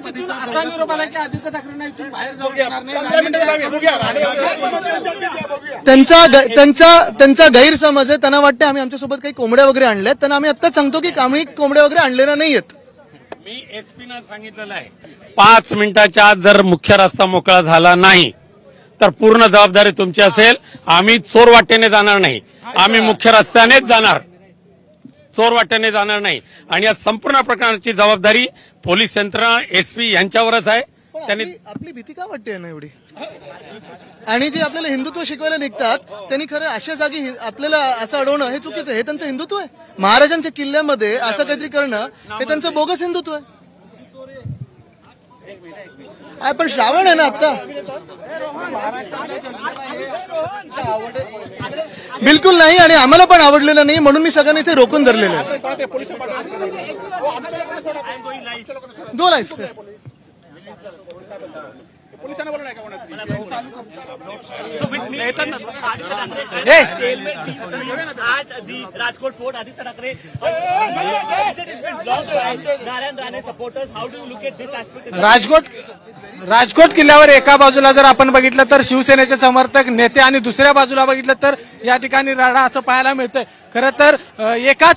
असा निरोप आला की आदित्य ठाकरेंना इथून बाहेर जाऊ देणार नाही. त्यांचा गैरसमज आहे. त्यांना वाटतं आम्ही आमच्यासोबत काही कोंबड्या वगैरे आणल्यात. त्यांना आम्ही आत्ताच सांगतो की आम्ही कोंबड्या वगैरे आणलेल्या नाहीयेत. मी एसपीना सांगितलेलं आहे 5 मिनिटाच्या आत जर मुख्य रस्ता मोकळा झाला नाही तर पूर्ण जबाबदारी तुमची असेल. आम्ही चोर वाटेने जाणार नाही, आम्ही मुख्य रस्त्यानेच जाणार, चोर वाटेने जाणार नाही. आणि या संपूर्ण प्रकरणाची जबाबदारी पोलीस यंत्रणा एसपी यांच्यावरच आहे. त्यांनी आपली भीती का वाटते ना एवढी? आणि जे आपल्याला हिंदुत्व शिकवायला निघतात त्यांनी खरं अशा जागी आपल्याला असं अडवणं हे चुकीचं आहे. हे त्यांचं हिंदुत्व आहे. महाराजांच्या किल्ल्यामध्ये असं काहीतरी करणं हे त्यांचं बोगस हिंदुत्व आहे. पण श्रावण आहे ना आता. बिलकुल नाही आणि आम्हाला पण आवडलेलं नाही म्हणून मी सगळ्यांनी इथे रोखून धरलेलं आहे. गो लाईफ Rajkot fort Aaditya Thackeray Narayan Rane supporters, how do look at this aspect? Rajkot किल्ल्यावर एका बाजूला जर आपण बघितलं तर शिवसेनेचे समर्थक नेते आणि दुसऱ्या बाजूला बघितलं तर या ठिकाणी राडा असं पाहायला मिळतंय. खरं तर एकाच